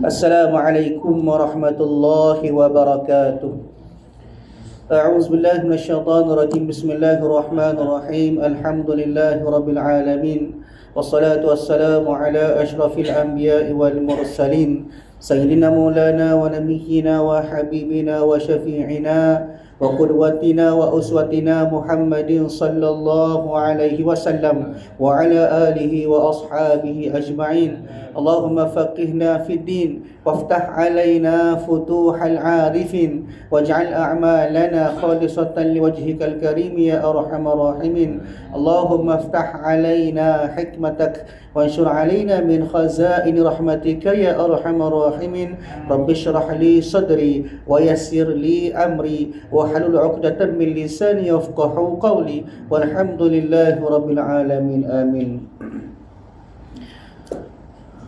Assalamualaikum warahmatullahi wabarakatuh. A'udzu billahi minasyaitonir rajim. Bismillahirrahmanirrahim. Alhamdulillahi rabbil alamin. Wassalatu wassalamu ala asyrafil anbiya'i wal mursalin. Sayyidina maulana wa nabiyyina wa habibina wa syafi'ina wa qudwatina wa uswatina Muhammadin sallallahu alaihi wasallam wa ala alihi wa ashabihi ajma'in. Allahumma faqihna fid din waftah alaina futuhal arifin waj'al a'malana khalisatan liwajhikal karim ya arhamar rahimin. Allahumma iftah alaina hikmatak wanshur alaina min khazain rahmatika ya arhamar rahimin. Rabbi shrah li sadri wa yassir li amri wa halul 'uqdatam min lisani yafqahu qawli walhamdulillahi rabbil alamin. Amin.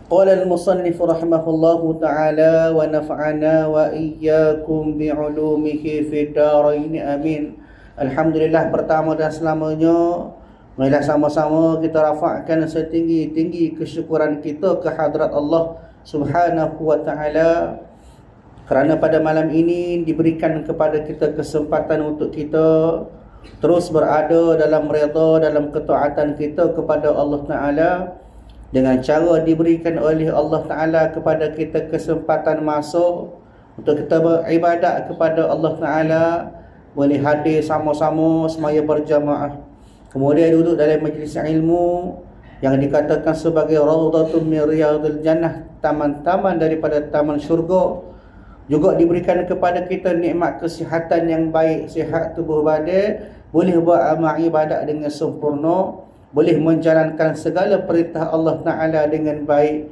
Qala al-musannif rahimahullahu ta'ala wa nafa'ana wa iyyakum bi'ulumihi fid dharain amin. Alhamdulillah, pertama dan selamanya marilah sama-sama kita rafa'kan setinggi-tinggi kesyukuran kita ke hadrat Allah Subhanahu wa ta'ala, kerana pada malam ini diberikan kepada kita kesempatan untuk kita terus berada dalam redha, dalam ketaatan kita kepada Allah Ta'ala, dengan cara diberikan oleh Allah Ta'ala kepada kita kesempatan masuk untuk kita beribadat kepada Allah Ta'ala, boleh hadir sama-sama semaya berjamaah, kemudian duduk dalam majlis ilmu yang dikatakan sebagai Raudhatun min Riyadil Jannah, taman-taman daripada taman syurga. Juga diberikan kepada kita nikmat kesihatan yang baik, sihat tubuh badan, boleh buat amal ibadat dengan sempurna, boleh menjalankan segala perintah Allah Ta'ala dengan baik.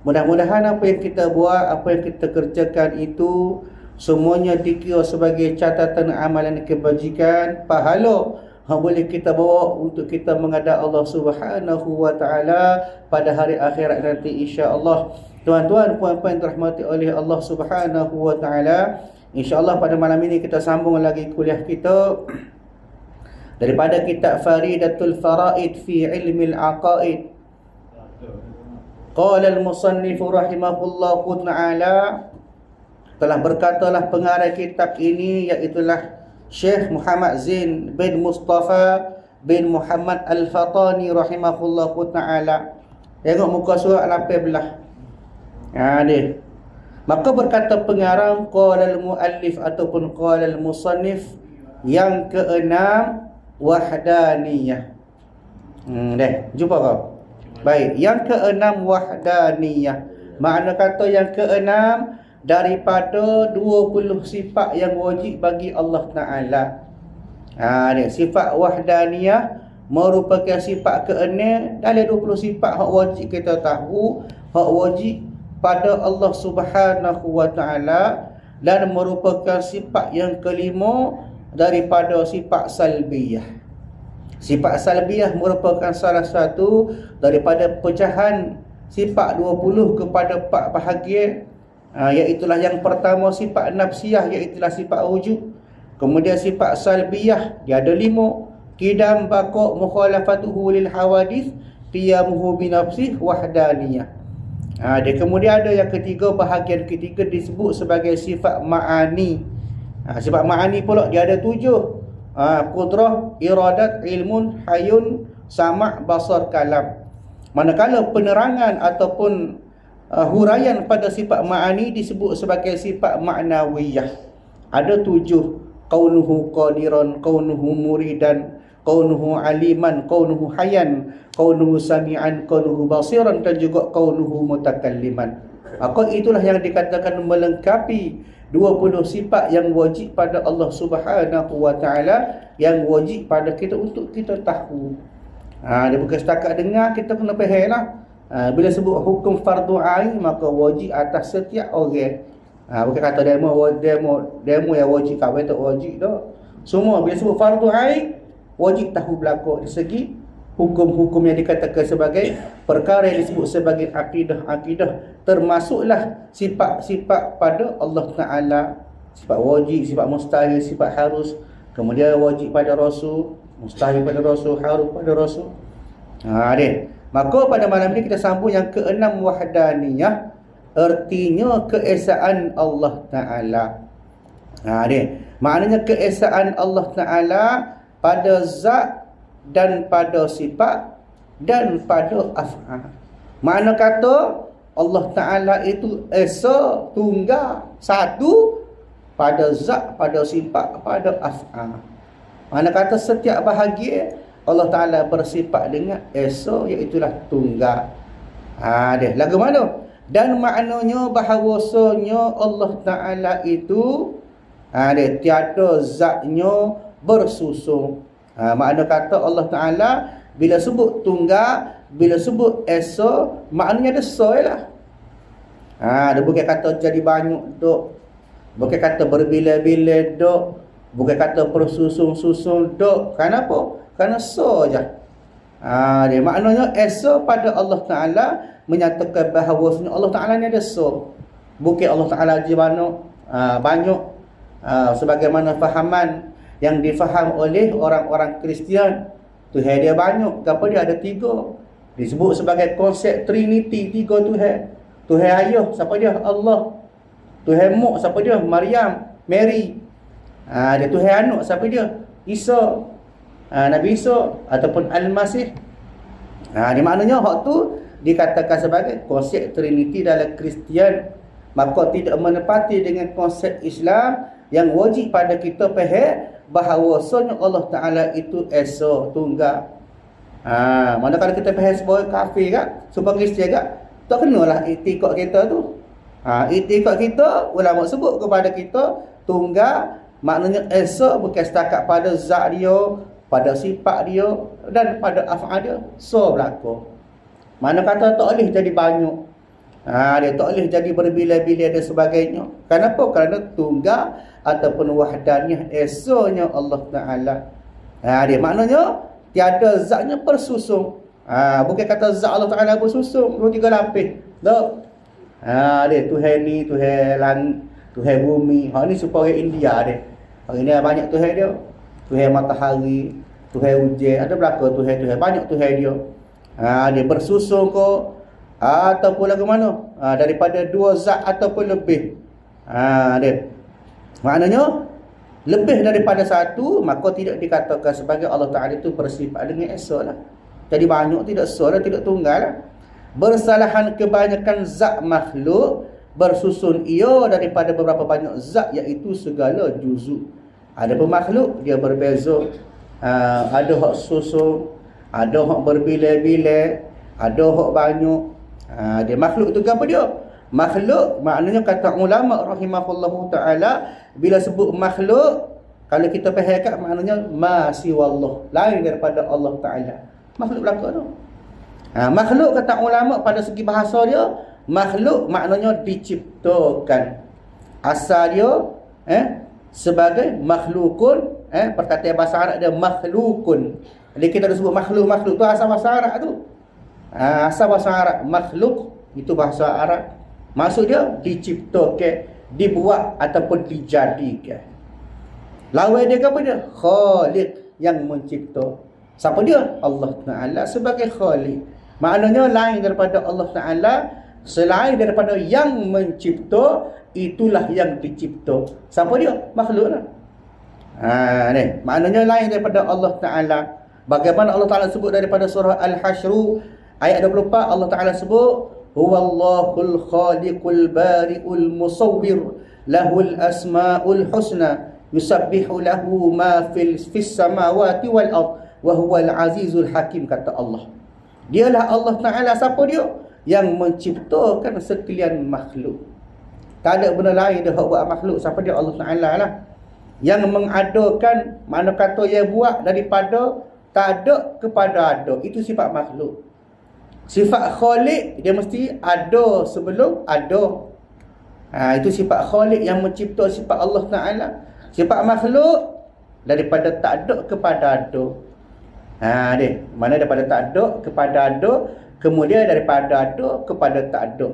Mudah-mudahan apa yang kita buat, apa yang kita kerjakan itu semuanya dikira sebagai catatan amalan kebajikan, pahala boleh kita bawa untuk kita menghadap Allah Subhanahu wa Ta'ala pada hari akhirat nanti, insya-Allah. Tuan-tuan, puan-puan dirahmati oleh Allah Subhanahu wa Ta'ala, insya-Allah pada malam ini kita sambung lagi kuliah kita daripada kitab Faridatul Faraid fi Ilmil Aqaid. Qala al-musannif rahimahullahu ta'ala, telah berkatalah pengarang kitab ini, iaitulah Syekh Muhammad Zain bin Mustafa bin Muhammad Al-Fatani rahimahullahu ta'ala. Tengok muka surat 18. Dia. Maka berkata pengarang, qala al-muallif ataupun qala al-musannif, yang keenam wahdaniyah. Jumpa kau? Baik, yang keenam wahdaniyah. Makna kata yang keenam daripada 20 sifat yang wajib bagi Allah Ta'ala. Ni sifat wahdaniyah merupakan sifat keenam dalam 20 sifat hak wajib kita tahu, hak wajib pada Allah Subhanahu wa Ta'ala, dan merupakan sifat yang kelima daripada sifat salbiyah. Sifat salbiyah merupakan salah satu daripada pecahan sifat 20 kepada 4 bahagian, iaitulah yang pertama sifat nafsiyah, iaitulah sifat wujud. Kemudian sifat salbiyah dia ada 5: qidam, baqa, mukhalafatuhu lil hawadith, qiyamuhu bi nafsih, wahdaniyah. Dia kemudian ada yang ketiga, bahagian ketiga disebut sebagai sifat ma'ani. Sifat ma'ani pula dia ada 7: qudrah, iradat, ilmun, hayun, sama', basar, kalam. Manakala penerangan ataupun huraian pada sifat ma'ani disebut sebagai sifat ma'nawiyah. Ada 7: kaunuhu qadiran, kaunuhu muridan, kaunuhu aliman, kaunuhu hayan, kaunuhu sami'an, kaunuhu basiran, dan juga kaunuhu mutakalliman. Maka itulah yang dikatakan melengkapi 20 sifat yang wajib pada Allah Subhanahu wa Ta'ala, yang wajib pada kita untuk kita tahu. Dia bukan setakat dengar, kita kena faham lah. Bila sebut hukum fardu ain, maka wajib atas setiap orang. Bukan kata demo yang wajib, kawin tak wajib dah. Semua bila sebut fardu ain, wajib tahu berlaku dari segi hukum-hukum yang dikatakan sebagai perkara yang disebut sebagai akidah, termasuklah sifat-sifat pada Allah Ta'ala. Sifat wajib, sifat mustahil, sifat harus. Kemudian wajib pada Rasul, mustahil pada Rasul, harus pada Rasul. Maka pada malam ini kita sambung yang keenam wahdaniyah, Ertinya keesaan Allah Ta'ala. Dia. Maknanya keesaan Allah Ta'ala pada zat dan pada sifat dan pada af'al. Makna kata Allah Ta'ala itu esa, tunggal, satu pada zat, pada sifat, pada af'al. Makna kata setiap bahagian Allah Ta'ala bersifat dengan esa, iaitulah tunggal. Dia. Lagu mana? Dan maknanya bahawasanya Allah Ta'ala itu dia tiada zatnya bersusun. Makna kata Allah Ta'ala bila sebut tunggal, bila sebut esa, maknanya ada soy lah. Dia bukan kata jadi banyak dok, bukan kata berbilai-bilai dok, bukan kata bersusun-susun dok. Kenapa? Kerana so je. Dia maknanya esa pada Allah Ta'ala menyatakan bahawa Allah Ta'ala ni ada so. Bukan Allah Ta'ala je banyak sebagaimana fahaman yang difaham oleh orang-orang Kristian. Tuhan dia banyak, kenapa dia ada 3? Disebut sebagai konsep Trinity, 3 Tuhan. Tuhan ayah, siapa dia? Allah. Tuhan mak, siapa dia? Maryam, Mary. Dia Tuhan anak, siapa dia? Isa, Nabi Isa ataupun Al-Masih. Dia maknanya hak tu dikatakan sebagai konsep Trinity dalam Kristian. Maka tidak menepati dengan konsep Islam yang wajib pada kita faham bahawasanya Allah Ta'ala itu esa, tunggal. Manakala kita faham sebagai kafir kan, sebagai Kristian kan, tak kenalah iktikad kita tu. Iktikad kita, ulama sebut kepada kita tunggal, maknanya esa bukan setakat pada zat dia, pada sifat dia dan pada af'al dia. So berlaku. Mana kata tak boleh jadi banyak. Dia tak boleh jadi berbilai-bilai dan sebagainya. Kenapa? Kerana tunggal ataupun wahdaniyah esanya Allah Ta'ala. Dia maknanya tiada zatnya bersusun. Bukan kata zat Allah Ta'ala bersusun 2-3 lapis. Tak. Dia Tuhan ni, Tuhan langit, Tuhan bumi. Ni supaya India dia. Orang India banyak Tuhan dia. Tuhan matahari, Tuhan hujan, ada belaka Tuhan-Tuhan, banyak Tuhan dia. Dia bersusun ke ataupun lagu mana? Daripada 2 zat ataupun lebih. Dia. Maknanya lebih daripada 1, maka tidak dikatakan sebagai Allah Ta'ala itu bersifat dengan esa lah. Jadi banyak tidak esa lah, tidak tunggal lah. Bersalahan kebanyakan zat makhluk bersusun ia daripada beberapa banyak zat, iaitu segala juzuk. Ada pun makhluk dia berbeza. Ada hak susun, ada hak berbilai-bilai, ada hak banyak. Dia makhluk tu apa dia? Makhluk maknanya kata ulama rahimahullahu ta'ala, bila sebut makhluk, kalau kita fahamkan maknanya ma siwallah, lain daripada Allah Ta'ala. Makhluk belaka tu. Makhluk kata ulama pada segi bahasa dia, makhluk maknanya diciptakan. Asal dia sebagai makhlukun, perkataan bahasa Arab dia makhlukun. Jadi kita ada sebut makhluk tu asal bahasa Arab tu. Asal bahasa Arab makhluk itu bahasa Arab. Maksud dia diciptakan, dibuat ataupun dijadikan. Lawan dia apa dia? Khaliq, yang mencipta. Siapa dia? Allah Ta'ala sebagai Khaliq. Maknanya lain daripada Allah Ta'ala, selain daripada yang mencipta, itulah yang dicipta. Siapa dia? Makhluk lah. Ni, maknanya lain daripada Allah Ta'ala. Bagaimana Allah Ta'ala sebut daripada surah Al-Hasyr ayat 24, Allah Ta'ala sebut huwallahul khaliqul bari'ul musawwir lahul asma'ul husna yusabbihu lahu ma fis samawati wal ard wa huwal azizul hakim, kata Allah. Dialah Allah Ta'ala. Siapa dia? Yang menciptakan sekalian makhluk. Tak ada benda lain dia buat makhluk. Siapa dia? Allah Ta'ala lah. Yang mengadakan, mana kata yang buat daripada tak ada kepada ada. Itu sifat makhluk. Sifat khaliq dia mesti ada sebelum ada. Itu sifat khaliq yang mencipta, sifat Allah Ta'ala. Sifat makhluk daripada tak ada kepada ada. Dia mana daripada tak ada kepada ada, kemudian daripada ada kepada tak ada.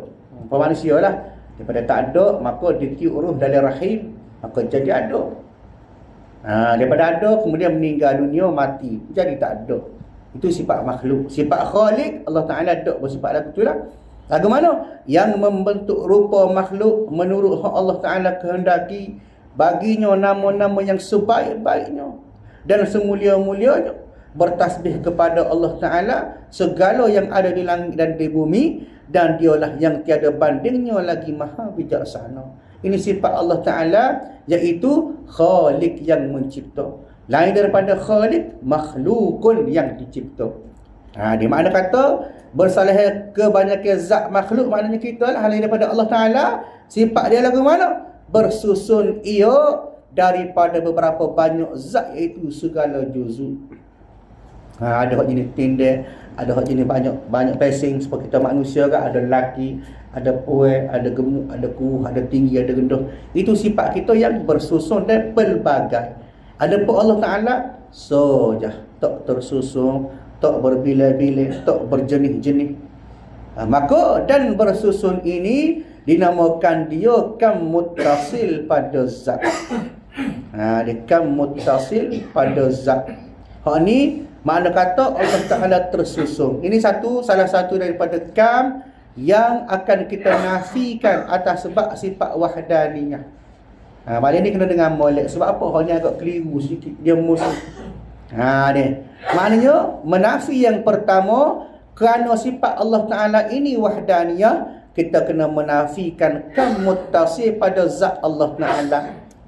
Manusia lah, daripada tak ada maka ditiup ruh dalam rahim, maka jadi ada. Daripada ada kemudian meninggal dunia, mati, jadi tak ada. Itu sifat makhluk. Sifat khaliq Allah Ta'ala ada bersifat lagu tu lah. Lagu mana? Yang membentuk rupa makhluk menurut Allah Ta'ala kehendaki, baginya nama-nama yang sebaik-baiknya dan semulia-mulianya, bertasbih kepada Allah Ta'ala segala yang ada di langit dan di bumi, dan dialah yang tiada bandingnya lagi maha bijaksana. Ini sifat Allah Ta'ala, iaitu Khalik yang mencipta. Lain daripada Khalik, makhlukun yang dicipta. Di makna kata bersalah kebanyakan zat makhluk, maknanya kita lah lain daripada Allah Ta'ala. Sifat dia lagu mana? Bersusun ia daripada beberapa banyak zat, iaitu segala juzuk. Ada hak jenis tindih, ada hak jenis banyak passing seperti kita manusia kan, ada lelaki, ada puai, ada gemuk, ada kurus, ada tinggi, ada rendah. Itu sifat kita yang bersusun dan pelbagai. Ada pun Allah Ta'ala saja, tak tersusun, tak berbilai-bilai, tak berjenis-jenis. Maka dan bersusun ini dinamakan dia kam muttasil pada zat. Dia kam muttasil pada zat. Hak ni makna kata Allah Ta'ala tersusun. Ini salah satu daripada kam yang akan kita nafikan atas sebab sifat wahdaniyah. Maksudnya ni kena dengan molek. Sebab apa? Hak ni agak keliru sikit. Dia musuh. Ni. Maknanya menafi yang pertama, kerana sifat Allah Ta'ala ini wahdaniyah, kita kena menafikan kam muttasil pada zat Allah Ta'ala.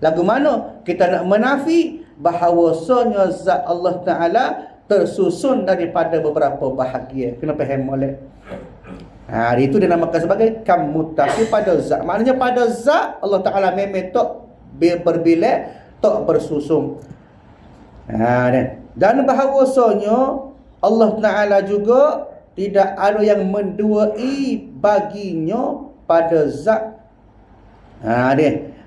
Lagu mana? Kita nak menafi bahawasanya zat Allah Ta'ala tersusun daripada beberapa bahagian. Kena faham molek. Itu dinamakan sebagai kam muttasil pada zat. Maknanya pada zat Allah Ta'ala memang tak berbilai, tak bersusun. Dan bahawasanya Allah Ta'ala juga tidak ada yang menduai baginya pada zat.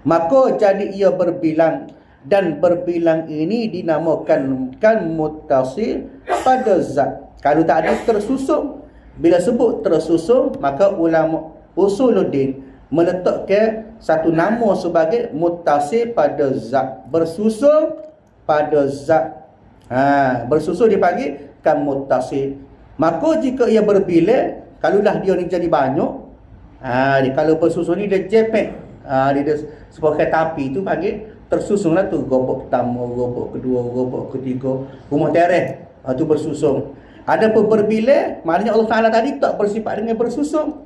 Maka jadi ia berbilang, dan berbilang ini dinamakan kan muttasil pada zat. Kalau tak ada tersusun, bila sebut tersusun, maka ulama usuluddin meletakkan satu nama sebagai muttasil pada zat, bersusun pada zat. Bersusun dipanggil kan muttasil. Maka jika ia berbilai, kalaulah dia ni jadi banyak, kalau bersusun ni dia jepek, dia sebagai tapi tu panggil tersusunlah tu, gobok pertama, gobok kedua, gobok ketiga, rumah tereh, tu bersusun. Ada pun berbilai, maknanya Allah Ta'ala tadi tak bersifat dengan bersusun.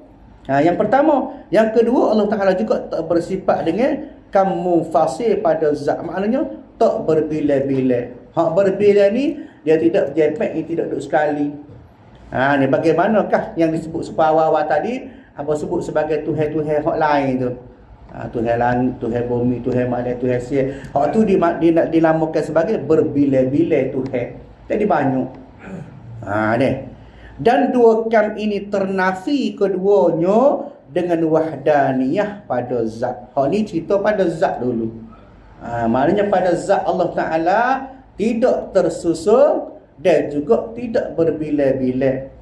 Yang pertama. Yang kedua, Allah Ta'ala juga tak bersifat dengan kamu fasih pada zat, maknanya tak berbilai-bilai. Hak berbilai ni dia tidak berjepek, dia tidak duduk sekali. Ni bagaimanakah yang disebut awal-awal tadi, apa sebut sebagai Tuhan-Tuhan hak lain tu. Tuhan langit, Tuhan bumi, Tuhan malam, Tuhan siang. Hak tu dinamakan sebagai berbilai-bilai Tuhan. Jadi banyak. Dan dua kam ini ternafi keduanya dengan wahdaniyah pada zat. Hak ni cerita pada zat dulu. Maknanya pada zat Allah Ta'ala tidak tersusun dan juga tidak berbilai-bilai.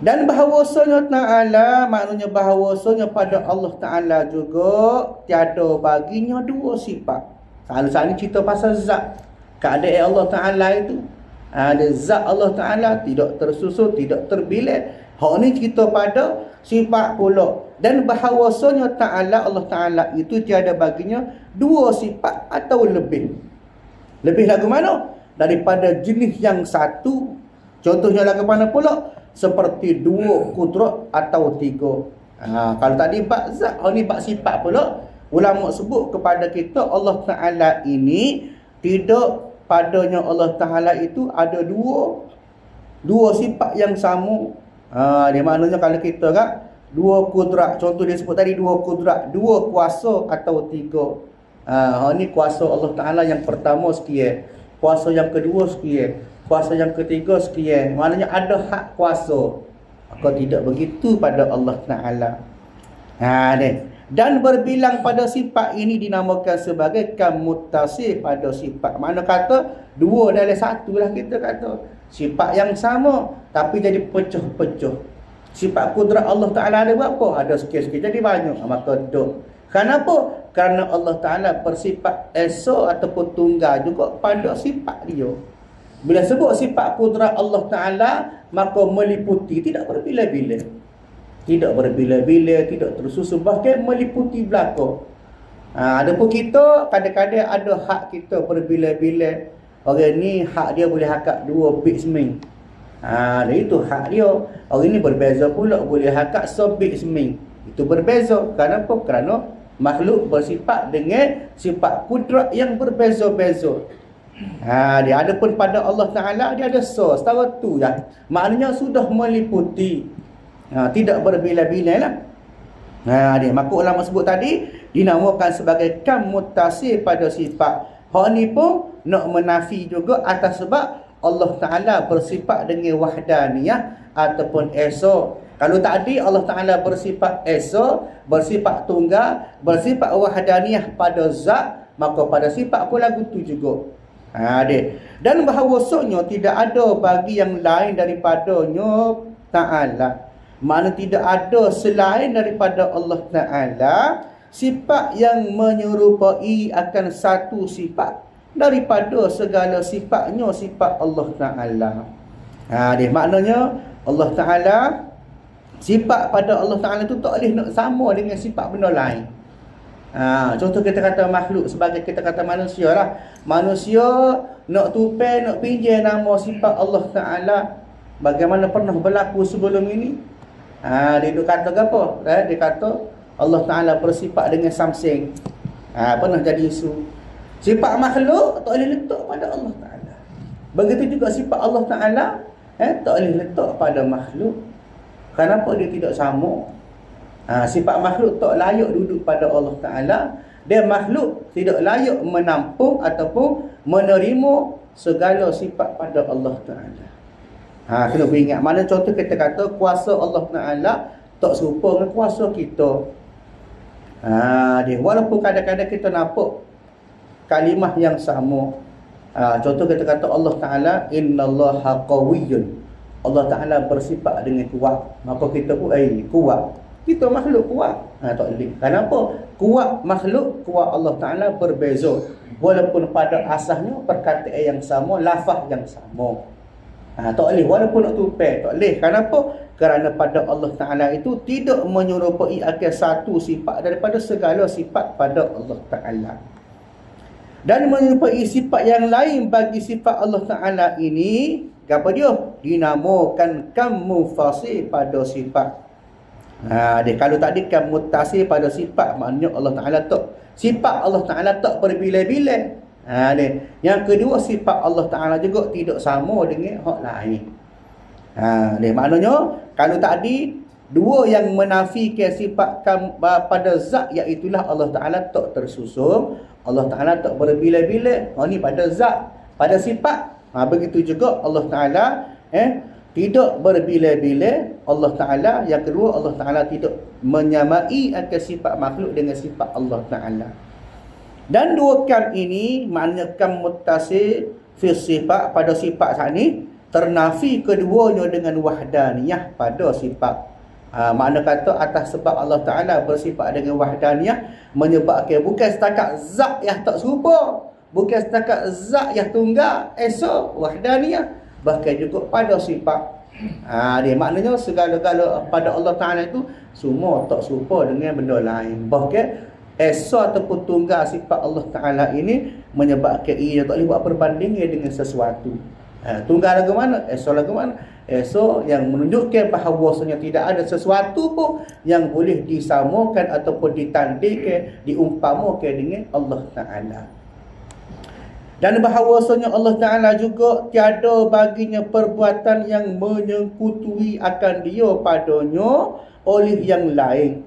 Dan bahawasanya Ta'ala, maknanya bahawasanya pada Allah Ta'ala juga tiada baginya dua sifat. Salah ni cerita pasal zat. Keadaan Allah Ta'ala itu, ada zat Allah Ta'ala tidak tersusun, tidak terbilai. Hak ni cerita pada sifat pula. Dan bahawasanya Ta'ala, Allah Ta'ala itu tiada baginya dua sifat atau lebih. Lebih lagu mana? Daripada jenis yang satu. Contohnya lagu mana pula? Seperti dua kudrat atau tiga. Kalau tadi bab zat, ni bab sifat pula. Ulama sebut kepada kita Allah Ta'ala ini tidak padanya Allah Ta'ala itu ada dua sifat yang sama. Dia maknanya kalau kita kan dua kudrat, contoh dia sebut tadi dua kudrat, dua kuasa atau tiga. Ni kuasa Allah Ta'ala yang pertama sekian, kuasa yang kedua sekian, kuasa yang ketiga sekian. Maknanya ada hak kuasa. Maka tidak begitu pada Allah Ta'ala. Dan berbilang pada sifat ini dinamakan sebagai kamutasi pada sifat. Makna kata dua dalam satu lah kita kata. Sifat yang sama tapi jadi pecah-pecah. Sifat kudrat Allah Ta'ala ada berapa? Ada sikit-sikit jadi banyak. Maka duk. Kenapa? Kerana Allah Ta'ala bersifat esa ataupun tunggal juga pada sifat dia. Bila sebut sifat kudrat Allah Ta'ala, maka meliputi, tidak berbilai-bilai. tidak berbila-bila, tidak tersusun, bahkan meliputi belaka. Adapun kita kadang-kadang ada hak kita berbila-bila. Orang ni hak dia boleh hakak 2 bit seming. Itu hak dia. Orang ni berbeza pula boleh hakak 1 bit seming. Itu berbeza. Kenapa? Kerana makhluk bersifat dengan sifat kudrat yang berbeza-beza. Dia ada pun pada Allah Ta'ala dia ada setara tu ya. Maknanya sudah meliputi. Tidak berbila-bila lah. Maka ulama sebut tadi dinamakan sebagai kam muttasil pada sifat. Hak ni pun nak menafi juga atas sebab Allah Ta'ala bersifat dengan wahdaniyah ataupun esa. Kalau tadi Allah Ta'ala bersifat esa, bersifat tunggal, bersifat wahdaniyah pada zat, maka pada sifat pun lagu tu juga. Dan bahawasanya tidak ada bagi yang lain daripadanya Ta'ala. Makna tidak ada selain daripada Allah Ta'ala sifat yang menyerupai akan satu sifat daripada segala sifatnya sifat Allah Ta'ala. Maknanya Allah Ta'ala, sifat pada Allah Ta'ala tu tak boleh nak sama dengan sifat benda lain. Contoh kita kata makhluk sebagai kita kata manusia lah. Manusia nak tupai, nak pinjam nama sifat Allah Ta'ala. Bagaimana pernah berlaku sebelum ini? Dia kata apa? Dia kata Allah Ta'ala bersifat dengan something. Pernah jadi isu. Sifat makhluk tak boleh letak pada Allah Ta'ala. Begitu juga sifat Allah Ta'ala tak boleh letak pada makhluk. Kenapa dia tidak sama? Sifat makhluk tak layak duduk pada Allah Ta'ala. Dia makhluk tidak layak menampung ataupun menerima segala sifat pada Allah Ta'ala. Kena beringat. Mana contoh kita kata kuasa Allah Ta'ala tak serupa dengan kuasa kita. Walaupun kadang-kadang kita nampak kalimah yang sama. Contoh kita kata Allah Ta'ala innallaha qawiyyun. Allah Ta'ala bersifat dengan kuat. Maka kita pun kuat. Kita makhluk kuat. Tak boleh. Kenapa? Kuat makhluk, kuat Allah Ta'ala berbeza. Walaupun pada asasnya perkataan yang sama, lafaz yang sama. Tak boleh. Walaupun nak tupai, tak boleh. Kenapa? Kerana pada Allah Ta'ala itu tidak menyerupai akan satu sifat daripada segala sifat pada Allah Ta'ala. Dan menyerupai sifat yang lain bagi sifat Allah Ta'ala ini, apa dia? Dinamakan kam mufasil pada sifat. Kalau tadi kam muttasil pada sifat, maknanya Allah Ta'ala tak. Sifat Allah Ta'ala tak berbila-bila. Yang kedua, sifat Allah Ta'ala juga tidak sama dengan hak lain. Maknanya kalau tadi dua yang menafikan sifat pada zat, iaitulah Allah Ta'ala tak tersusun, Allah Ta'ala tak berbila-bila. Ini pada zat, pada sifat. Begitu juga Allah Ta'ala tidak berbila-bila. Allah Ta'ala yang kedua, Allah Ta'ala tidak menyamai akan sifat makhluk dengan sifat Allah Ta'ala. Dan dua kam ini, maknanya kam muttasil fi sifat, pada sifat saat ini ternafi keduanya dengan wahdaniyah pada sifat. Makna kata atas sebab Allah Ta'ala bersifat dengan wahdaniyah, menyebabkan bukan setakat zat yang tak serupa, bukan setakat zat yang tunggal, esa, wahdaniyah, bahkan juga pada sifat. Maknanya segala-gala pada Allah Ta'ala itu semua tak serupa dengan benda lain. Bahkan esa ataupun tunggal sifat Allah Ta'ala ini menyebabkan ia tak boleh buat perbandingan dengan sesuatu. Tunggal lagu mana? Esa lagu mana? Esa yang menunjukkan bahawasanya tidak ada sesuatu pun yang boleh disamakan ataupun ditandingkan, diumpamakan dengan Allah Ta'ala. Dan bahawasanya Allah Ta'ala juga tiada baginya perbuatan yang menyekutui akan dia padanya oleh yang lain.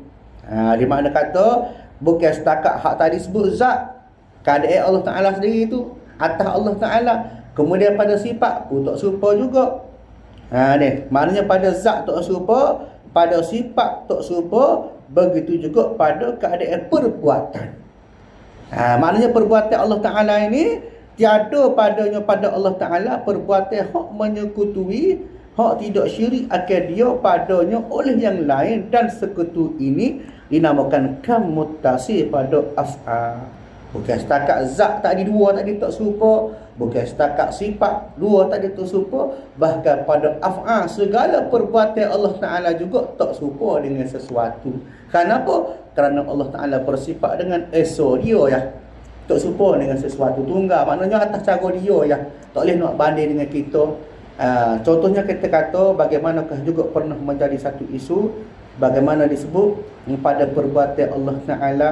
Di makna kata bukan setakat hak tadi sebut zat, keadaan Allah Ta'ala sendiri itu atas Allah Ta'ala, kemudian pada sifat pun tak serupa juga. Maknanya pada zat tak serupa, pada sifat tak serupa, begitu juga pada keadaan perbuatan. Maknanya perbuatan Allah Ta'ala ini tiada padanya pada Allah Ta'ala perbuatan hak menyekutui, hak tidak syirik akan dia padanya oleh yang lain, dan sekutu ini dinamakan kam muttasil pada af'al. Bukan setakat zat tadi dua tadi tak serupa, Bukan setakat sifat, dua tak ada terserupa, bahkan pada af'al, segala perbuatan Allah Ta'ala juga tak serupa dengan sesuatu. Kenapa? Kerana Allah Ta'ala bersifat dengan esa dia ya. Tak serupa dengan sesuatu tunggal. Maknanya atas cara dia ya. Tak boleh nak banding dengan kita. Contohnya kita kata, bagaimanakah juga pernah menjadi satu isu, bagaimana disebut pada perbuatan Allah Ta'ala,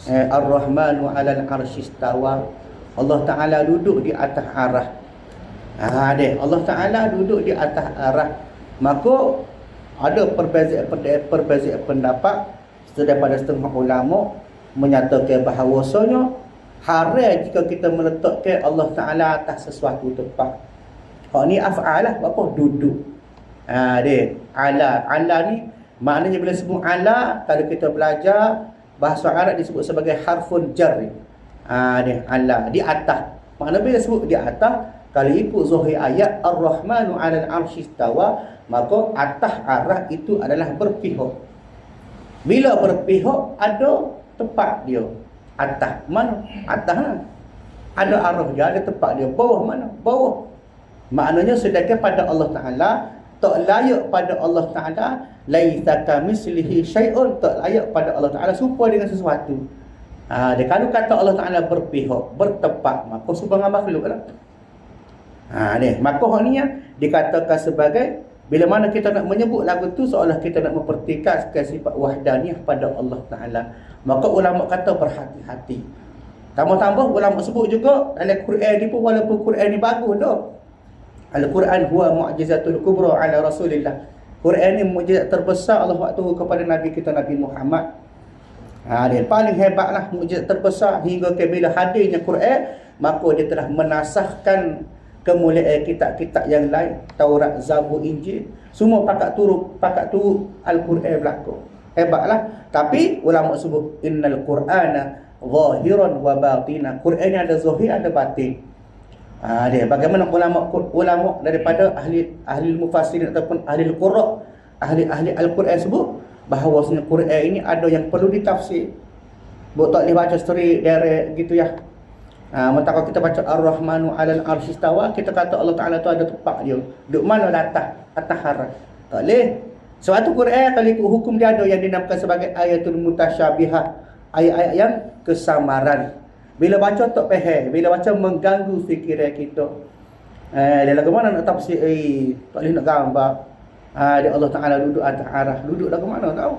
Ar-Rahmanu 'alal 'arsy istawa. Allah Ta'ala duduk di atas arah. Allah Ta'ala duduk di atas arah. Maka ada perbezaan pendapat daripada setengah ulama menyatakan bahawasanya haram jika kita meletakkan Allah Ta'ala atas sesuatu tempat. Ni af'al lah, apa? Duduk. Ala ni maknanya bila sebut ala, kalau kita belajar bahasa Arab disebut sebagai harfun jar. Ala di atas. Maknanya bila sebut di atas, kalau ikut zahir ayat Ar-Rahmanu 'alal 'arsy istawa, maka atas arah itu adalah berpihak. Bila berpihak, ada tempat dia. Atas mana? Atas lah. Ada arah dia, ada tempat dia. Bawah mana? Bawah. Maknanya sedangkan pada Allah Ta'ala, tak layak pada Allah Ta'ala, laisa kamitslihi syai'un, tak layak pada Allah Ta'ala serupa dengan sesuatu. Dia kalau kata Allah Ta'ala berpihak, bertempat, maka serupa dengan makhluk lah. Maka ni yang dikatakan sebagai, bila mana kita nak menyebut lagu tu seolah kita nak mempertikaskan sifat wahdaniyah pada Allah Ta'ala. Maka ulama kata berhati-hati. Tambah-tambah ulama sebut juga dalam Quran ni pun, walaupun Quran ni bagus dah. Al-Quran huwa mu'jizatul kubra ala Rasulillah. Quran ni mukjizat terbesar Allah waktu kepada Nabi kita Nabi Muhammad. Dia paling hebatlah, mukjizat terbesar hingga ke bila hadirnya Quran, maka dia telah menasahkan kemuliaan kitab-kitab yang lain, Taurat, Zabur, Injil, semua pakat turut Al-Quran berlaku. Hebatlah. Tapi ulama sebut innal Qur'ana zahiran wa batina. Quran ni ada zahir, ada batin. Bagaimana ulama daripada ahli mufassirin ataupun ahli al-qurra, ahli al-Quran sebut bahawasanya Quran ini ada yang perlu ditafsir. Buat tak boleh baca story direct gitu ya. Kalau kita baca Ar-Rahmanu 'alal 'arsy istawa, kita kata Allah Ta'ala tu ada tempat dia. Duduk mana atas harah. Tak boleh. Sebab tu Quran kalau ikut hukum dia ada yang dinamakan sebagai ayatul mutasyabihah, ayat-ayat yang kesamaran. Bila baca tak faham, bila baca mengganggu fikiran kita. Dia lagu mana nak tafsir, tak boleh nak gambar. Dia Allah Ta'ala duduk atas arah. Duduk lagu mana tahu?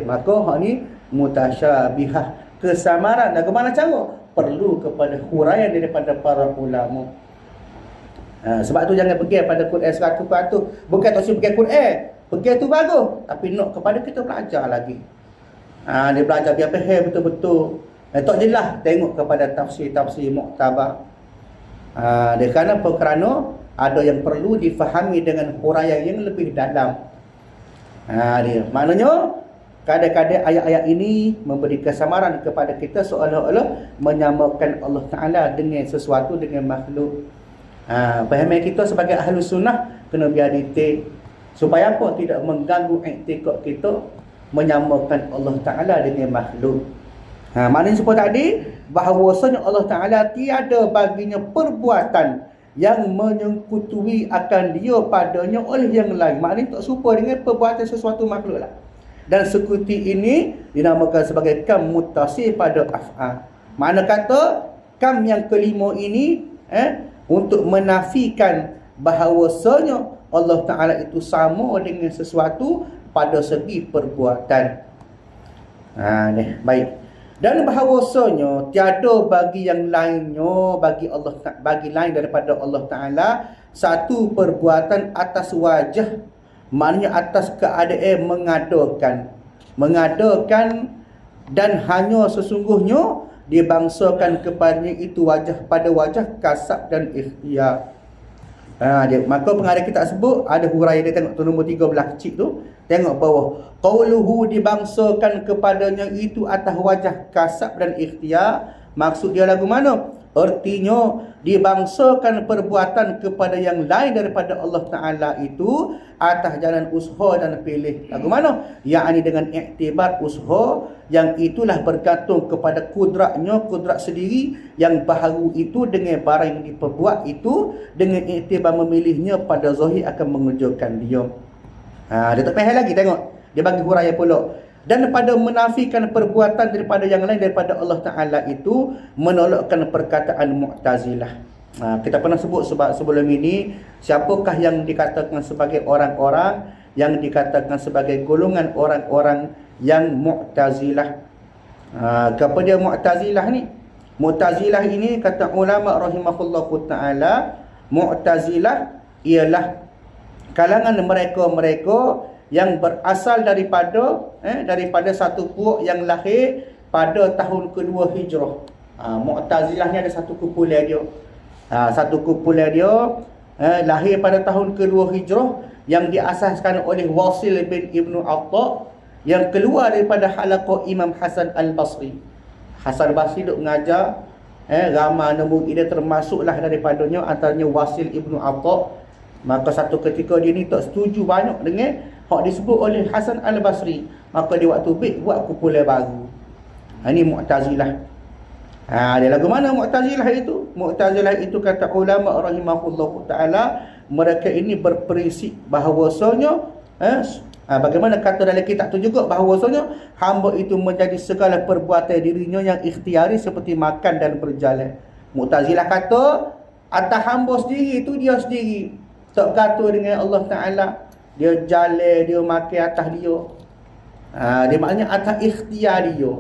Maka hak ni mutasyabihah, kesamaran. Lagu mana cara? Perlu kepada huraian daripada para ulama. Sebab tu jangan pergi pada Quran 100%. Bukan tak pergi Quran, pergi tu bagus, tapi nak kepada kita belajar lagi. Dia belajar biar faham betul-betul. Tak jelas tengok kepada tafsir-tafsir muktabar. Kerana ada yang perlu difahami dengan huraian yang lebih dalam. Maknanya kadang-kadang ayat-ayat ini memberi kesamaran kepada kita seolah-olah menyamakan Allah Ta'ala dengan sesuatu, dengan makhluk. Pahaman kita sebagai ahli sunnah kena biar detail supaya apa? Tidak mengganggu iktikad kita menyamakan Allah Ta'ala dengan makhluk. Maknanya seperti tadi, bahawasanya Allah Ta'ala tiada baginya perbuatan yang menyangkutui akan dia padanya oleh yang lain. Maknanya tak serupa dengan perbuatan sesuatu makhluk lah. Dan sekuti ini dinamakan sebagai kam mutasi pada af'al. Mana kata kam yang kelima ini untuk menafikan bahawasanya Allah Ta'ala itu sama dengan sesuatu pada segi perbuatan. Baik. Dan bahawasanya tiada bagi yang lainnya, bagi lain daripada Allah Ta'ala satu perbuatan atas wajah, maknanya atas keadaan mengadakan dan hanya sesungguhnya dibangsakan kepadanya itu wajah pada wajah kasab dan ikhtiyar. Maka pengarang kita sebut ada huraian dia, tengok tu nombor 13 kecil tu, tengok bawah, qauluhu dibangsakan kepadanya itu atas wajah kasab dan ikhtiyar. Maksud dia lagu mana? Artinya dibangsakan perbuatan kepada yang lain daripada Allah Ta'ala itu atas jalan usaha dan pilih. Lagu mana? Yakni dengan iktibar usaha yang itulah bergantung kepada kudratnya, kudrat sendiri yang baharu itu dengan barang yang diperbuat itu, dengan iktibar memilihnya pada zahir akan mengejutkan dia. Dia tak payah lagi tengok. Dia bagi huraian pula. Dan pada menafikan perbuatan daripada yang lain daripada Allah Ta'ala itu menolakkan perkataan Mu'tazilah. Kita pernah sebut sebelum ini, siapakah yang dikatakan sebagai orang-orang yang dikatakan sebagai golongan orang-orang yang Mu'tazilah. Kepada Mu'tazilah ni, Mu'tazilah ini kata ulama rahimahullahu ta'ala, Mu'tazilah ialah kalangan mereka-mereka yang berasal daripada satu puak yang lahir pada tahun kedua Hijrah. Mu'tazilah ni ada satu kumpulan dia. Satu kumpulan dia lahir pada tahun kedua Hijrah yang diasaskan oleh Wasil bin Ibnu Atta yang keluar daripada halaqah Imam Hasan Al-Basri. Hasan Al-Basri duk mengajar ramai murid dia, termasuklah daripadanya antaranya Wasil Ibnu Atta. Maka satu ketika dia ni tak setuju banyak dengan hak disebut oleh Hasan Al-Basri, maka dia waktu buat kumpulan baru. Ini Mu'tazilah. Dia lagu mana Mu'tazilah itu? Mu'tazilah itu kata ulama rahimahullahu ta'ala, mereka ini berprinsip bahawasanya bagaimana kata dalam kitab tu juga, bahawasanya hamba itu menjadi segala perbuatan dirinya yang ikhtiari seperti makan dan berjalan. Mu'tazilah kata atas hamba sendiri itu dia sendiri, tak kata dengan Allah Ta'ala. Dia jalan, dia makan atas dia. Dia maknanya atas ikhtiar dia.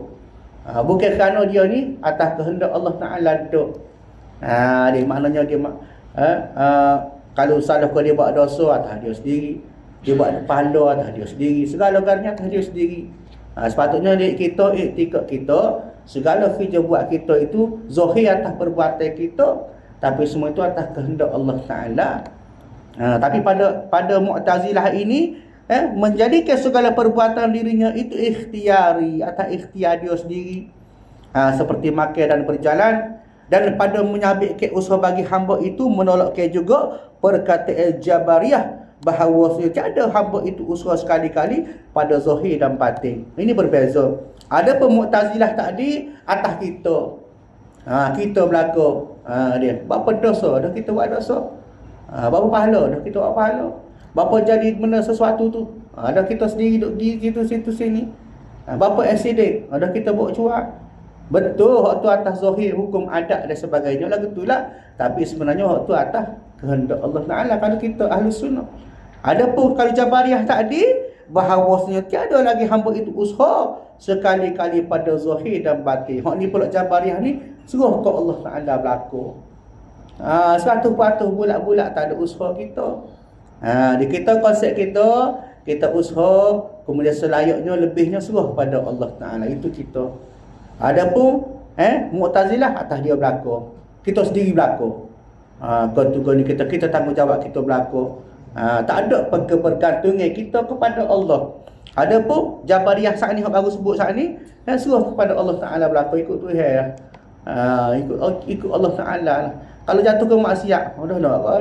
Bukan kerana dia ni atas kehendak Allah Ta'ala duduk. Dia maknanya dia kalau salah kau dia buat dosa atas dia sendiri. Dia buat pahala atas dia sendiri. Segala-galanya atas dia sendiri. Sepatutnya kita, iktikad kita, segala kerja buat kita itu zahir atas perbuatan kita, tapi semua itu atas kehendak Allah Ta'ala. Tapi pada Mu'tazilah ini menjadikan segala perbuatan dirinya itu ikhtiari, atas ikhtiar dia sendiri, seperti makan dan berjalan. Dan pada menyabitkan usaha bagi hamba itu menolakkan juga perkataan Jabariyah bahawa tiada hamba itu usaha sekali-kali pada zahir dan batin. Ini berbeza. Ada Mu'tazilah tadi atas kita. Kita belaka. Dia berapa dosa dah kita buat dosa. Berapa pahala dah kita buat pahala. Berapa jadi benda sesuatu tu dah kita sendiri duk pergi situ sini. Berapa aksiden dah kita buat cuak. Betul hak tu atas zahir hukum adat dan sebagainya lah, gitulah. Tapi sebenarnya hak tu atas kehendak Allah Ta'ala kalau kita ahli sunnah. Adapun kalau Jabariyah tadi, bahawasanya tiada lagi hamba itu usaha sekali-kali pada zahir dan batin. Hak ni pula Jabariyah ni suruh ke Allah Ta'ala berlaku. 100% bulat-bulat tak ada usaha kita. Di kita konsep kita usaha, kemudian selayaknya lebihnya suruh pada Allah Ta'ala. Itu kita. Adapun Mu'tazilah atas dia berlaku. Kita sendiri berlaku. Kau ni kita tanggungjawab kita berlaku. Tak ada kebergantungan kita kepada Allah. Adapun Jabariyah saat ni, baru sebut saat ni, suruh kepada Allah Ta'ala berlaku, ikut Tuhan. Ikut Allah Ta'ala lah. Kalau jatuh ke maksiat, dah nak apa.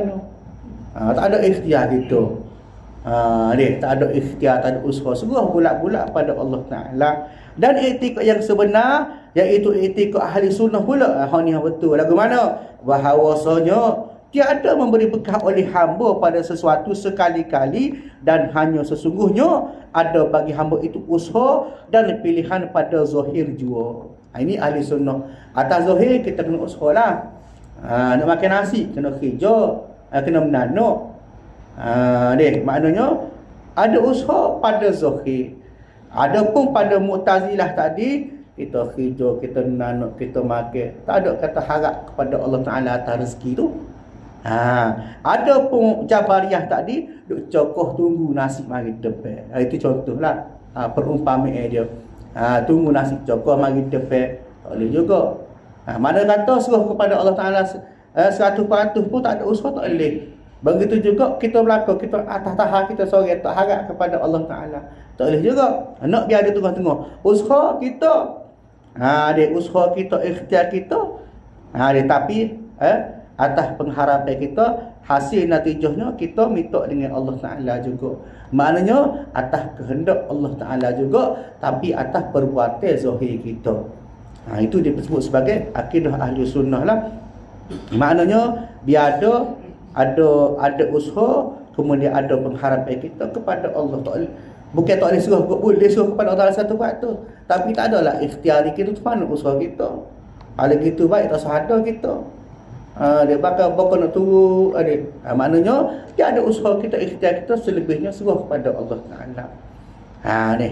Tak ada ikhtiar gitu. Tak ada ikhtiar, tak ada usaha, suruh bulat-bulat pada Allah Ta'ala. Dan etika yang sebenar, iaitu etika ahli sunnah pula. Ni yang betul. Lagu mana? Bahawasanya tiada memberi berkah oleh hamba pada sesuatu sekali-kali, dan hanya sesungguhnya ada bagi hamba itu usaha dan pilihan pada zahir jua. Ini ahli sunnah. Atas zahir kita kena usaha lah. Nak makan nasi kena kerja, kena menanuk. Maknanya ada usaha pada zahir. Adapun pada Mu'tazilah tadi, kita kerja, kita menanuk, kita makan, tak ada kata harap kepada Allah Ta'ala atas rezeki tu. Adapun Jabariyah tadi, duk cokoh tunggu nasi mari depan. Itu contohlah perumpamaan dia. Tunggu nasi cokoh mari depan, tak boleh juga. Mana kata suruh kepada Allah Ta'ala 100% pun tak ada usaha, tak boleh. Begitu juga kita berlaku, kita atas tahap kita seorang tak harap kepada Allah Ta'ala, tak boleh juga. Nak biar dia tengah-tengah usaha kita. Dia usaha kita, ikhtiar kita, Tapi atas pengharapan kita, hasil natijahnya kita minta dengan Allah Ta'ala juga. Maknanya atas kehendak Allah Ta'ala juga, tapi atas perbuatan zahir kita. Itu disebut sebagai akidah ahli sunnah lah. Maknanya biar ada usaha, kemudian ada pengharapan kita kepada Allah Ta'ala. Bukan tak boleh suruh, boleh suruh kepada Allah satu waktu, tapi tak adalah ikhtiari kita tu, mana usaha kita. Kalau gitu baik tak sahada kita. Dia bakal nak tunggu maknanya dia ada usaha kita, ikhtiar kita, selebihnya suruh kepada Allah Ta'ala.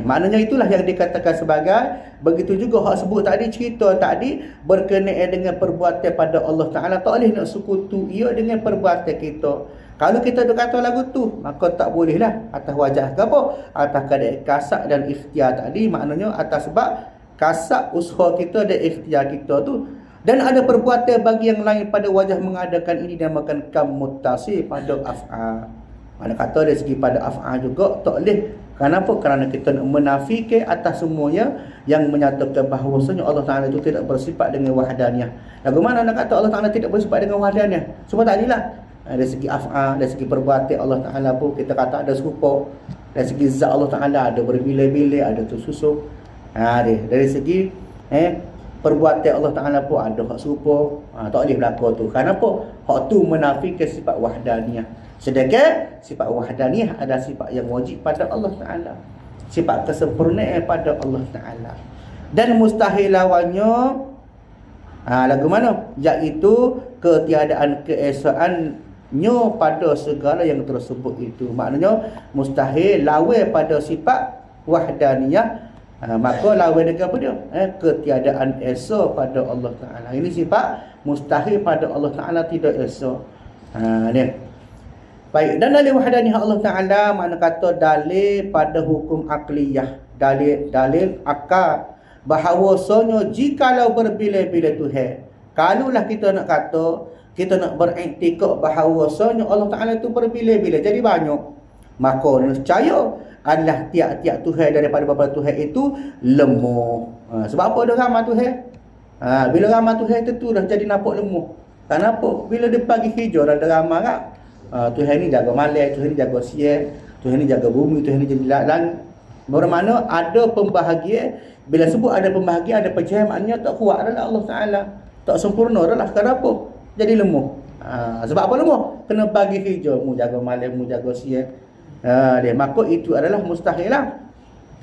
Maknanya itulah yang dikatakan sebagai, begitu juga hak sebut tadi, cerita tadi berkenaan dengan perbuatan pada Allah Ta'ala, tak boleh nak sekutu ia dengan perbuatan kita. Kalau kita dah kata lagu tu, maka tak bolehlah atas wajah ke apa, atas keadaan kasar dan ikhtiar tadi. Maknanya atas sebab kasar usaha kita dan ikhtiar kita tu. Dan ada perbuatan bagi yang lain pada wajah mengadakan ini dan makan kamutasi pada af'al. Mana kata dari segi pada af'al juga tak boleh. Kenapa? Kerana kita nak menafikan atas semuanya yang menyatakan bahawasanya Allah Ta'ala itu tidak bersifat dengan wahdaniyah. Lagu mana nak kata Allah Ta'ala tidak bersifat dengan wahdaniyah? Semua tak adalah. Dari segi af'al, dari segi perbuatan Allah Ta'ala pun kita kata ada serupa. Dari segi zat Allah Ta'ala ada berbilik-bilik, ada tersusun. Dari segi perbuatan Allah Ta'ala pun ada hak serupa. Tak boleh berlaku tu. Kenapa? Hak tu menafikan sifat wahdaniyah. Sedangkan sifat wahdaniyah adalah sifat yang wajib pada Allah Ta'ala, sifat kesempurnaan pada Allah Ta'ala. Dan mustahil lawannya lagu mana? Iaitu ketiadaan keesaannya pada segala yang tersebut itu. Maknanya mustahil lawan pada sifat wahdaniyah. Maka lawan dengan apa dia? Ketiadaan esa pada Allah Ta'ala. Ini sifat mustahil pada Allah Ta'ala, tidak esa. Ni. Baik, dan dalil wahdaniyah Allah Ta'ala makna kata dalil pada hukum akliyah, dalil akal, bahawasanya jikalau berbilai-bilai Tuhan, kalulah kita nak kata, kita nak beriktikad bahawasanya Allah Ta'ala itu berbilai-bilai, jadi banyak, maka nescaya adalah tiap-tiap Tuhan daripada beberapa Tuhan itu lemah. Sebab apa dia ramah Tuhan? Bila ramah Tuhan tentu dah jadi nampak lemah. Kenapa? Bila dia pagi hijau dah ramah kan? Tuhan ni jaga malam, Tuhan ni jaga siang, Tuhan ni jaga bumi, Tuhan ni jadi langit. Bermakna ada pembahagian. Bila sebut ada pembahagian, ada pecahan, maknanya tak kuat adalah Allah Ta'ala, tak sempurna adalah. Kenapa? Jadi lemah. Sebab apa lemah? Kena bagi hijau, mu jaga malam, mu jaga siang. Maka itu adalah mustahil lah.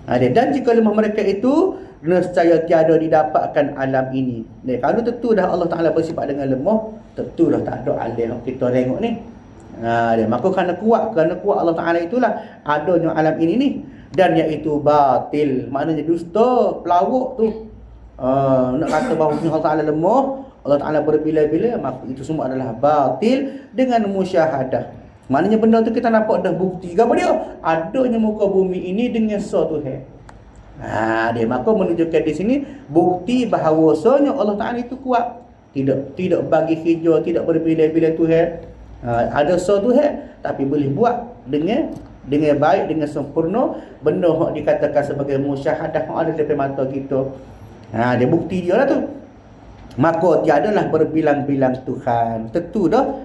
Dan jika lemah mereka itu, nescaya tiada didapatkan alam ini. Kalau tentu dah Allah Ta'ala bersifat dengan lemah, tentu dah tak ada alam kita tengok ni. Maka kerana kuat Allah Ta'ala itulah adanya alam ini ni. Dan iaitu batil, maknanya dusta, pelawak tu. Nak kata bahawa Allah Ta'ala lemah, Allah Ta'ala berbilai-bilai, maka itu semua adalah batil dengan musyahadah. Maknanya benda tu kita nampak dah bukti. Apa dia? Adanya muka bumi ini dengan suatu Tuhan. Maka menunjukkan di sini bukti bahawasanya Allah Ta'ala itu kuat. Tidak bagi hijau, tidak berbilai-bilai Tuhan. Ada suatu Tuhan, tapi boleh buat dengan baik, dengan sempurna. Benda yang dikatakan sebagai musyahadah yang ada di depan mata kita. Dia bukti dia lah tu. Maka tiadalah berbilang-bilang Tuhan. Tentu dah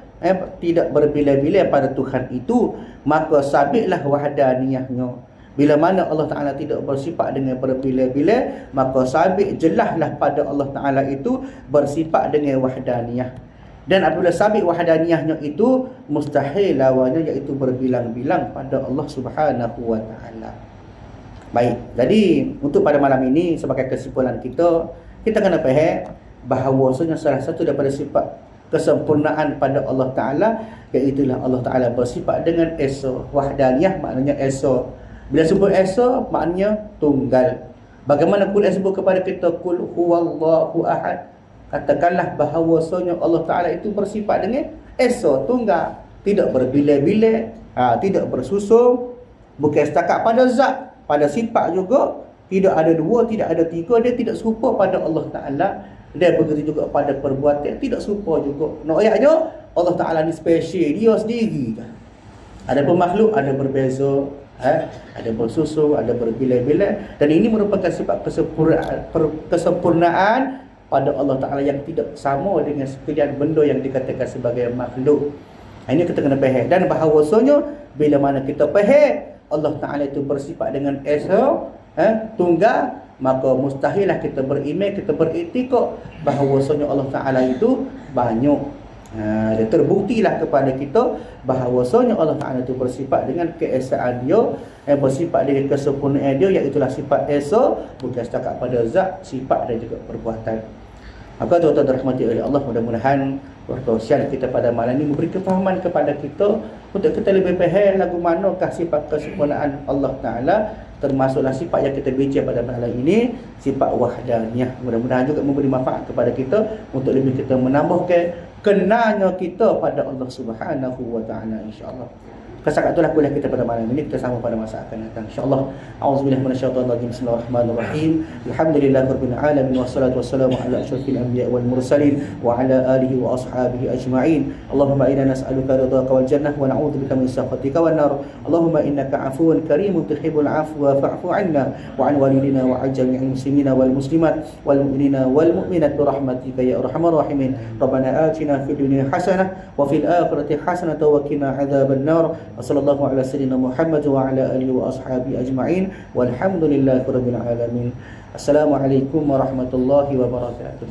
tidak berbilai-bilai pada Tuhan itu. Maka sabitlah wahdaniyahnya. Bila mana Allah Ta'ala tidak bersifat dengan berbilai-bilai, maka sabit jelaslah pada Allah Ta'ala itu bersifat dengan wahdaniyah. Dan apabila sabit wahdaniyahnya itu, mustahil lawannya iaitu berbilang-bilang pada Allah Subhanahu wa Ta'ala. Baik, jadi untuk pada malam ini sebagai kesimpulan kita kena faham bahawasanya salah satu daripada sifat kesempurnaan pada Allah Ta'ala iaitulah Allah Ta'ala bersifat dengan esa. Wahdaniyah maknanya esa. Bila sebut esa maknanya tunggal. Bagaimana Quran sebut kepada kita qul huwallahu ahad. Katakanlah bahawasanya Allah Ta'ala itu bersifat dengan esa, tunggal, tidak berbilai-bilai, tidak bersusun. Bukan setakat pada zat, pada sifat juga. Tidak ada dua, tidak ada tiga. Dia tidak serupa pada Allah Ta'ala. Dan begitu juga pada perbuatan, tidak serupa juga. Nak ayatnya Allah Ta'ala ni special, dia sendiri. Ada pemakhluk, ada berbeza, ada bersusun, ada berbilai-bilai. Dan ini merupakan sifat kesempurnaan pada Allah Ta'ala yang tidak sama dengan sekalian benda yang dikatakan sebagai makhluk. Ini kita kena faham. Dan bahawasanya bila mana kita faham Allah Ta'ala itu bersifat dengan esa, tunggal, maka mustahillah kita beriman, kita beriktikad bahawasanya Allah Ta'ala itu banyak. Dia terbuktilah kepada kita bahawasanya Allah Ta'ala itu bersifat dengan keesaan dia, bersifat dengan kesempurnaan dia, iaitulah sifat esa, bukan setakat pada zat, sifat dan juga perbuatan. Maka tuan-tuan dirahmati oleh Allah, mudah-mudahan perkongsian kita pada malam ini memberi kefahaman kepada kita untuk kita lebih faham lagu manakah sifat kesempurnaan Allah Ta'ala, termasuklah sifat yang kita bincang pada malam ini, sifat wahdaniyah. Mudah-mudahan juga memberi manfaat kepada kita untuk lebih kita menambahkan kenalnya kita pada Allah Subhanahu wa Ta'ala, insya-Allah. Kesalahan itulah kuliah kita pada malam ini. Kita sambung pada masa akan datang, insya-Allah. A'udzubillahi minasyaitonir rajim. Bismillahirrahmanirrahim. Alhamdulillahirabbil alamin wassalatu wassalamu ala asyrafil anbiya wal mursalin wa ala alihi wa ashabihi ajma'in. Allahumma inna nas'aluka ridhaka wal jannah wa na'udzubika min sakhatika wan nar. Allahumma innaka 'afuwun karimun tuhibbul 'afwa fa'fu 'anna wa 'an walidina wa 'an jami'il muslimina wal muslimat wal mu'minina wal mu'minat bi rahmatika ya arhamar rahimin. Rabbana atina fid dunya hasanah wa fil akhirati hasanah wa qina 'adzaban nar. Wassallallahu ala sayyidina Muhammad wa ala alihi wa ashabihi ajma'in walhamdulillahi rabbil alamin. Assalamualaikum warahmatullahi wabarakatuh.